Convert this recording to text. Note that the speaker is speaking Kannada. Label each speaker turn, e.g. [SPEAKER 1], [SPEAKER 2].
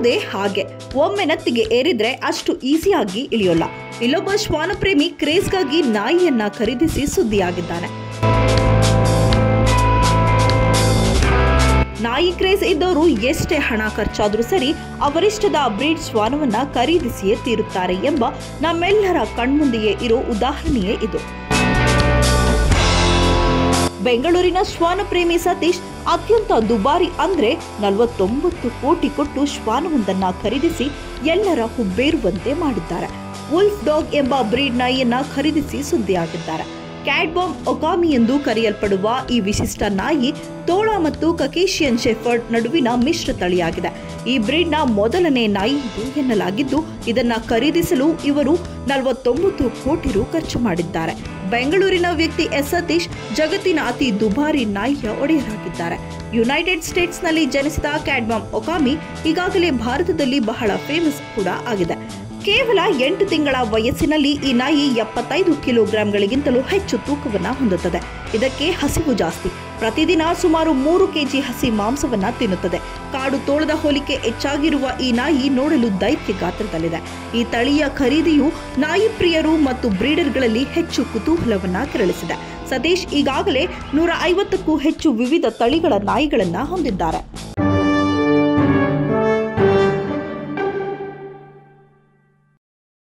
[SPEAKER 1] ಇಳಿಯೋದೇ ಹಾಗೆ, ಒಮ್ಮೆ ನೆತ್ತಿಗೆ ಏರಿದ್ರೆ ಅಷ್ಟು ಈಸಿಯಾಗಿ ಇಳಿಯೋಲ್ಲ. ಇಲ್ಲೊಬ್ಬ ಶ್ವಾನಪ್ರೇಮಿ ಕ್ರೇಜ್ಗಾಗಿ ನಾಯಿಯನ್ನ ಖರೀದಿಸಿ ಸುದ್ದಿಯಾಗಿದ್ದಾನೆ. ನಾಯಿ ಕ್ರೇಜ್ ಇದ್ದವರು ಎಷ್ಟೇ ಹಣ ಖರ್ಚಾದ್ರೂ ಸರಿ ಅವರಿಷ್ಟದ ಬ್ರೀಡ್ ಶ್ವಾನವನ್ನ ಖರೀದಿಸಿಯೇ ತೀರುತ್ತಾರೆ ಎಂಬ ನಮ್ಮೆಲ್ಲರ ಕಣ್ಮುಂದೆಯೇ ಇರೋ ಉದಾಹರಣೆಯೇ ಇದು. ಬೆಂಗಳೂರಿನ ಶ್ವಾನಪ್ರೇಮಿ ಸತೀಶ್ ಅತ್ಯಂತ ದುಬಾರಿ ಅಂದ್ರೆ 49 ಕೋಟಿ ಕೊಟ್ಟು ಶ್ವಾನವೊಂದನ್ನ ಖರೀದಿಸಿ ಎಲ್ಲರ ಹುಬ್ಬೇರುವಂತೆ ಮಾಡಿದ್ದಾರೆ. ವುಲ್ಫ್ ಡಾಗ್ ಎಂಬ ಬ್ರೀಡ್ ನಾಯಿಯನ್ನ ಖರೀದಿಸಿ ಸುದ್ದಿಯಾಗಿದ್ದಾರೆ. ಕ್ಯಾಟ್ಬಾಮ್ ಒಕಾಮಿ ಎಂದು ಕರೆಯಲ್ಪಡುವ ಈ ವಿಶಿಷ್ಟ ನಾಯಿ ತೋಳ ಮತ್ತು ಕಕೇಶಿಯನ್ ಶೆಫರ್ಡ್ ನಡುವಿನ ಮಿಶ್ರ ತಳಿಯಾಗಿದೆ. ಈ ಬ್ರೀಡ್ನ ಮೊದಲನೇ ನಾಯಿ ಇದು ಎನ್ನಲಾಗಿದ್ದು, ಇದನ್ನ ಖರೀದಿಸಲು ಇವರು 49 ಕೋಟಿ ರು ಖರ್ಚು ಮಾಡಿದ್ದಾರೆ. ಬೆಂಗಳೂರಿನ ವ್ಯಕ್ತಿ ಸತೀಶ್ ಜಗತ್ತಿನ ಅತಿ ದುಬಾರಿ ನಾಯಿಯ ಒಡೆಯರಾಗಿದ್ದಾರೆ. ಯುನೈಟೆಡ್ ಸ್ಟೇಟ್ಸ್ನಲ್ಲಿ ಜನಿಸಿದ ಕ್ಯಾಟ್ಬಾಮ್ ಒಕಾಮಿ ಈಗಾಗಲೇ ಭಾರತದಲ್ಲಿ ಬಹಳ ಫೇಮಸ್ ಕೂಡ ಆಗಿದೆ. ಕೇವಲ 8 ತಿಂಗಳ ವಯಸ್ಸಿನಲ್ಲಿ ಈ ನಾಯಿ 75 ಕಿಲೋಗ್ರಾಂಗಳಿಗಿಂತಲೂ ಹೆಚ್ಚು ತೂಕವನ್ನು ಹೊಂದುತ್ತದೆ. ಇದಕ್ಕೆ ಹಸಿವು ಜಾಸ್ತಿ. ಪ್ರತಿದಿನ ಸುಮಾರು 3 ಕೆಜಿ ಹಸಿ ಮಾಂಸವನ್ನ ತಿನ್ನುತ್ತದೆ. ಕಾಡು ತೋಳದ ಹೋಲಿಕೆ ಹೆಚ್ಚಾಗಿರುವ ಈ ನಾಯಿ ನೋಡಲು ದೈತ್ಯ ಗಾತ್ರದಲ್ಲಿದೆ. ಈ ತಳಿಯ ಖರೀದಿಯು ನಾಯಿ ಪ್ರಿಯರು ಮತ್ತು ಬ್ರೀಡರ್ಗಳಲ್ಲಿ ಹೆಚ್ಚು ಕುತೂಹಲವನ್ನ ಕೆರಳಿಸಿದೆ. ಸತೀಶ್ ಈಗಾಗಲೇ 150ಕ್ಕೂ ಹೆಚ್ಚು ವಿವಿಧ ತಳಿಗಳ ನಾಯಿಗಳನ್ನ ಹೊಂದಿದ್ದಾರೆ.